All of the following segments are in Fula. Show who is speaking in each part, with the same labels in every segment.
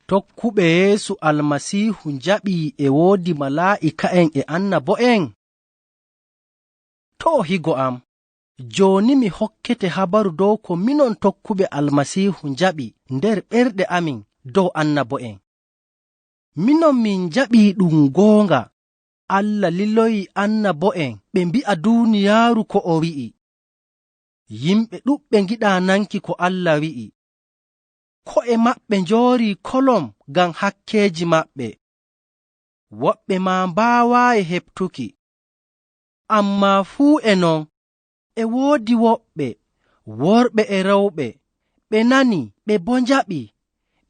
Speaker 1: Tokkuɓe Yeesu Almasiihu njaɓii e woodi malaa'ika'en e annabo'en? To higo am, jooni mi hokkete habaru dow ko minon tokkuɓe Almasiihu njaɓi nder ɓerɗe amin dow annabo'en. Minon min njaɓii ɗum goonga. Allah liloyi annabo'en ɓe mbi'a duuniyaaru ko o wi'i. Yimɓe ɗuɓɓe ngiɗaa nanki ko Allah wi'i. Ko'e maɓɓe njoori kolom ngam hakkeeji maɓɓe. Woɓɓe maa mbaawaayi heɓtuki. Ammaa fuu e non, e woodi woɓɓe, worɓe e rewɓe, ɓe nani, ɓe boo njaɓi,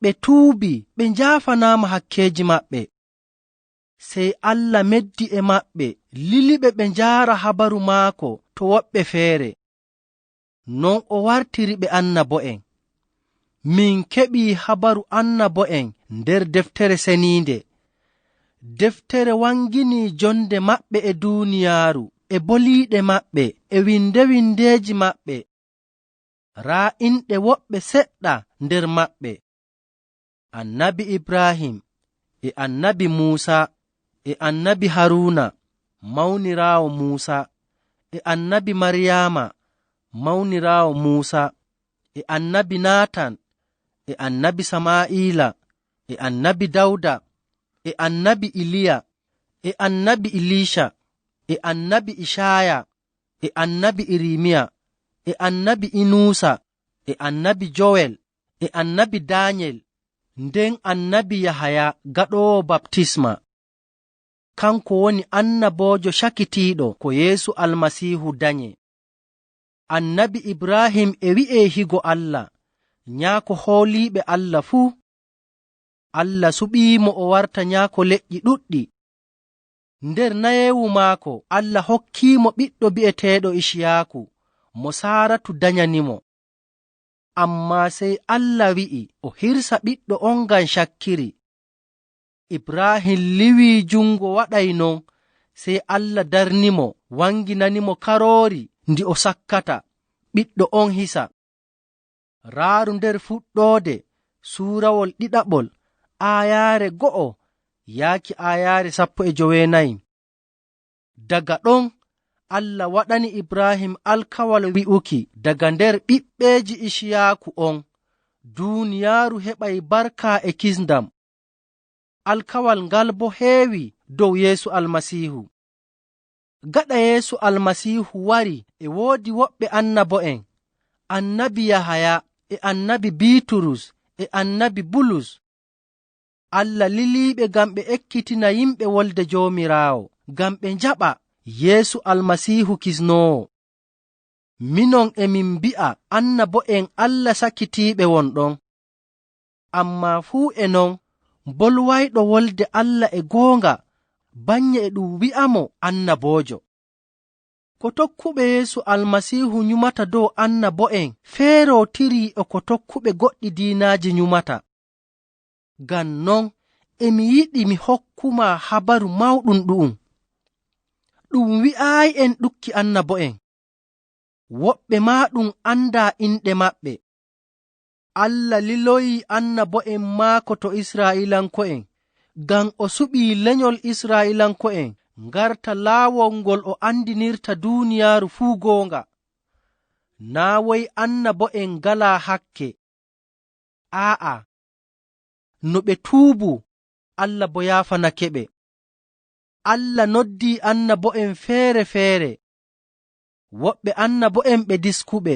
Speaker 1: ɓe tuubi, ɓe njaafanaama hakkeeji maɓɓe. Sey Allah meddi e maɓɓe, liliɓe ɓe njaara habaru maako to woɓɓe feere. Non o wartiri ɓe annabo'en. Min keɓii habaru annabo'en nder deftere seniinde. Deftere wanginii jonde maɓɓe e duuniyaaru, e boliiɗe maɓɓe, e winde-windeeji maɓɓe. Raa inɗe woɓɓe seɗɗa nder maɓɓe: Annabi Ibrahim, e Annabi Muusa, e Annabi Haruuna, mawniraawo Muusa, e Annabi Maryaama, mawniraawo Muusa, e Annabi Naatan, e Annabi Samaa'ila, e Annabi Dawda, e Annabi Iliya, e Annabi Ilisha, e Annabi Ishaya, e Annabi Irimiya, e Annabi Inusa, e Annabi Jowel, e Annabi Daniel, nden Annabi Yahaya gaɗoowo baptisma. Kanko woni annaboojo cakitiiɗo ko Yeesu Almasiihu danye. Annabi Ibrahim e wi'ee higo Allah, nyaako hooliiɓe Allah fuu. Allah suɓiimo o warta nyaako leƴƴi ɗuɗɗi. Nder nayeewu maako Allah hokkiimo ɓiɗɗo bi'eteeɗo Iciyaaku, mo Saaratu danyanimo. Ammaa sey Allah wi'i o hirsa ɓiɗɗo on ngam cakkiri. Ibrahim liwii jungo waɗay non, sey Allah darnimo, wanginanimo karoori ndi o sakkata, ɓiɗɗo on hisa. Raaru nder fuɗɗoode suurawol ɗiɗaɓol, aayaare 1 yaaki aayaare 14. Daga ɗon Allah waɗani Ibrahim alkawal wi'uki daga nder ɓiɓɓeeji Iciyaaku on, duuniyaaru heɓay barka e kisndam. Alkawal ngal bo heewi dow Yeesu Almasiihu. Gaɗa Yeesu Almasiihu wari, e woodi woɓɓe annabo'en: Annabi Yahaya, e Annabi Biiturus, e Annabi Bulus. Allah liliiɓe ngam ɓe ekkitina yimɓe wolde Joomiraawo, ngam ɓe njaɓa Yeesu Almasiihu kisnoowo. Minon emin mbi'a annabo'en Allah sakitiiɓe wonɗon. Ammaa fuu e non, bolwayɗo wolde Allah e goonga banye e ɗum wi'amo annaboojo. Ko tokkuɓe Yeesu Almasiihu nyumata dow annabo'en feerootirii e ko tokkuɓe goɗɗi diinaaji nyumata. Ngam non emi yiɗi mi hokkuma habaru mawɗum ɗu'um. Ɗum wi'aayi en ɗukki annabo'en. Woɓɓe maa ɗum andaa inɗe maɓɓe. Allah liloyi annabo'en maako to Israa'iilanko'en, ngam o suɓii lenyol Israa'iilanko'en ngarta laawol ngol o andinirta duuniyaaru fuu goonga. Naa woy annabo'en ngalaa hakke. Aa'a, no ɓe tuubu, Allah bo yaafanake ɓe. Allah noddii annabo'en feere-feere. Woɓɓe annabo'en ɓe diskuɓe,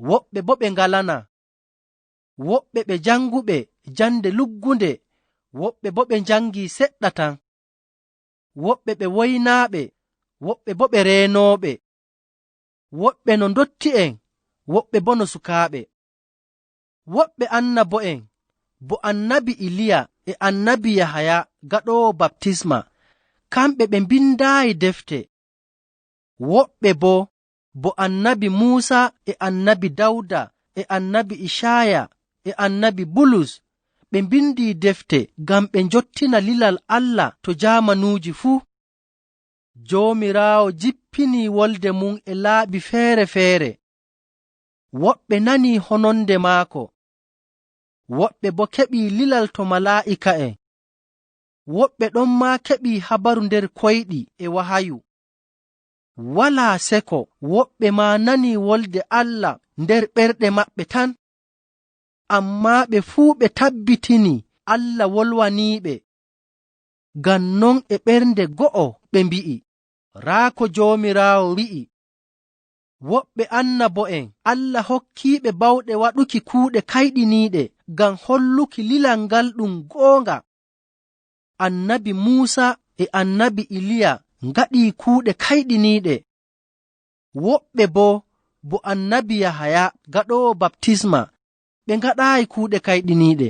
Speaker 1: woɓɓe bo ɓe ngalana. Woɓɓe ɓe janguɓe jande luggunde, woɓɓe bo ɓe njangii seɗɗa tan. Woɓɓe ɓe woynaaɓe, woɓɓe bo ɓe reenooɓe. Woɓɓe no ndotti'en, woɓɓe bo no sukaaɓe. Woɓɓe annabo'en bo Annabi Iliya e Annabi Yahaya gaɗoowo baptisma, kamɓe ɓe mbindaayi defte. Woɓɓe bo Annabi Muusa e Annabi Dawda e Annabi Ishaya e Annabi Bulus, ɓe mbindii defte ngam ɓe njottina lilal Allah to jaamanuuji fuu. Joomiraawo jippinii wolde mum e laaɓi feere-feere. Woɓɓe nanii hononde maako, woɓɓe bo keɓi lilal to malaa'ika'en, woɓɓe ɗon ma keɓi habaru nder koyɗi e wahayu. Walaa seko woɓɓe ma nani wolde Allah nder ɓerɗe maɓɓe tan, amma ɓe fuu ɓe tabbitini Allah wolwaniiɓe. Ngam non e ɓernde go'o ɓe mbi'i, raa ko Joomiraawo wi'i. Woɓɓe annabo'en Allah hokkiiɓe bawɗe waɗuki kuuɗe kayɗiniiɗe ngam holluki lilal ngal ɗum goonga. Annabi Muusa e annabi Iliya ngaɗii kuuɗe kayɗiniiɗe. Woɓɓe bo annabi Yahaya gaɗoowo baptisma ɓe ngaɗaayi kuuɗe kayɗiniiɗe.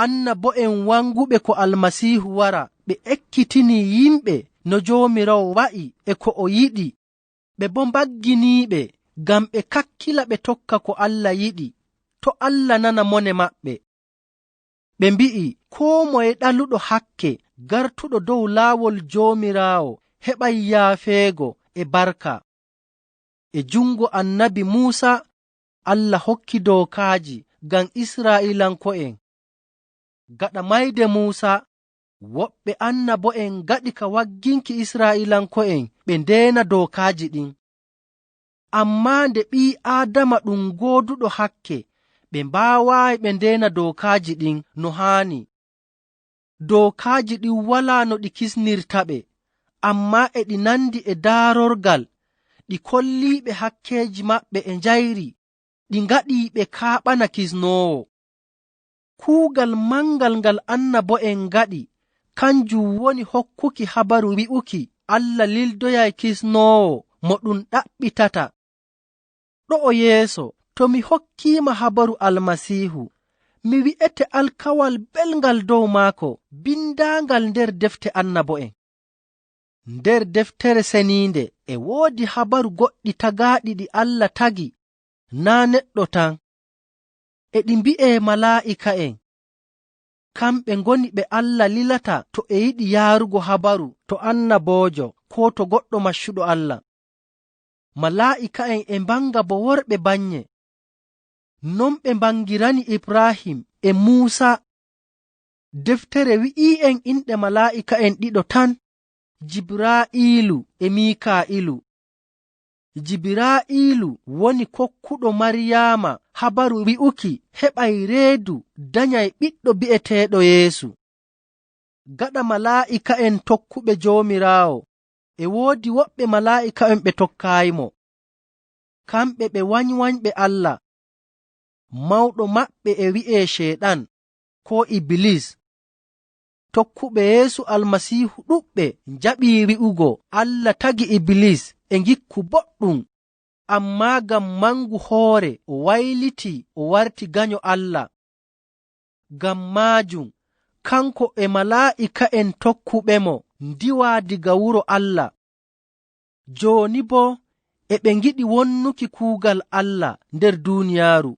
Speaker 1: Annabo'en wanguɓe ko Almasiihu wara ɓe ekkitini yimɓe no Joomiraawo wa'i e ko o yiɗi, ɓe bo mbagginiiɓe ngam ɓe kakkila ɓe tokka ko Allah yiɗi, to Allah nana mone maɓɓe. Ɓe mbi'i koo moye ɗaluɗo hakke gartuɗo dow laawol Joomiraawo heɓay yaafeego e barka. E jungo annabi Muusa Allah hokki dookaaji ngam Israa'iilanko'en. Gaɗa mayde Muusa, woɓɓe annabo'en ngaɗi ka wagginki Israa'iilanko'en ɓe ndeena dookaaji ɗin. Ammaa nde ɓii Aadama ɗum gooduɗo hakke, ɓe mbaawaayi ɓe ndeena dookaaji ɗin no haani. Dookaaji ɗin walaa no ɗi kisnirta ɓe, ammaa e ɗi nandi e daarorgal, ɗi kolliiɓe hakkeeji maɓɓe e njayri, ɗi ngaɗii ɓe kaaɓana kisnoowo. Kuugal mangal ngal annabo'en ngaɗi kanjum woni hokkuki habaru wi'uki Allah lildoyay kisnoowo mo ɗum ɗaɓɓitata. Ɗo'o yeeso, to mi hokkiima habaru Almasiihu, mi wi'ete alkawal belngal dow maako bindaangal nder defte annabo'en. Nder deftere seniinde e woodi habaru goɗɗi tagaaɗi ɗi Allah tagi, naa neɗɗo tan. E ɗi mbi'ee malaa'ika'en, kamɓe ngoni ɓe Allah lilata to e yiɗi yaarugo habaru to annaboojo koo to goɗɗo maccuɗo Allah. Malaa'ika'en e mbanga bo worɓe bannye. Non ɓe mbangirani Ibrahim e Muusa. Deftere wi'i'en inɗe malaa'ika'en ɗiɗo tan, Jibraa'iilu e Miikaa'ilu. Jibraa'iilu woni kokkuɗo Maryaama habaru wi'uki heɓay reedu danyay ɓiɗɗo bi'eteeɗo Yeesu. Gaɗa malaa'ika'en tokkuɓe Joomiraawo, e woodi woɓɓe malaa'ika'en ɓe tokkaayimo. Kamɓe ɓe wanywanyɓe Allah. Mawɗo maɓɓe e wi'ee Ceeɗan koo Iblis. Tokkuɓe Yeesu Almasiihu ɗuɓɓe njaɓii wi'ugo Allah tagi Iblis e ngikku boɗɗum, ammaa ngam mangu hoore o wayliti o warti ganyo Allah. Ngam maajum kanko e malaa'ika'en tokkuɓe mo ndiwaa diga wuro Allah. Jooni boo e ɓe ngiɗi wonnuki kuugal Allah nder duuniyaaru.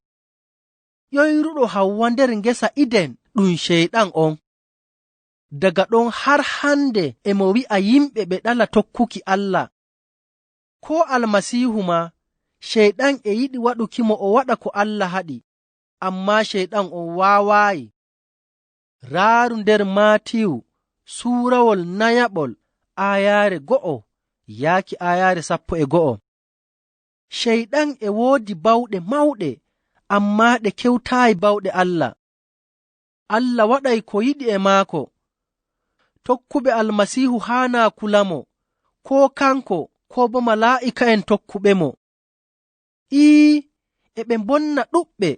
Speaker 1: Ƴoyruɗo Hawwa nder ngesa Iden ɗum Ceyɗan on. Daga ɗon har hande e mo wi'a yimɓe ɓe ɗala tokkuki Allah. Koo Almasiihu ma, Ceyɗan e yiɗi waɗukimo o waɗa ko Allah haɗi, ammaa Ceyɗan on waawaayi. Raaru nder Maatiyu suurawol nayaɓol aayaare 1 yaaki aayaare 11. Ceyɗan e woodi bawɗe mawɗe, ammaa ɗe kewtaayi bawɗe Allah. Allah waɗay ko yiɗi e maako. Tokkuɓe Almasiihu haanaa kulamo, koo kanko koo bo malaa'ika'en tokkuɓe mo. E ɓe mbonna ɗuɓɓe,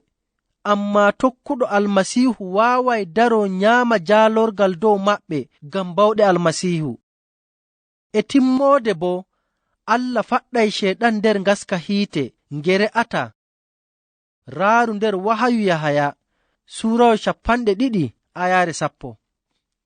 Speaker 1: ammaa tokkuɗo Almasiihu waaway daro nyaama jaalorgal dow maɓɓe ngam bawɗe Almasiihu. E timmoode boo, Allah faɗɗay Ceeɗan nder ngaska hiite ngere'ata. Raaru nder wahayu Yahaya suurawol 2 aayaare 10.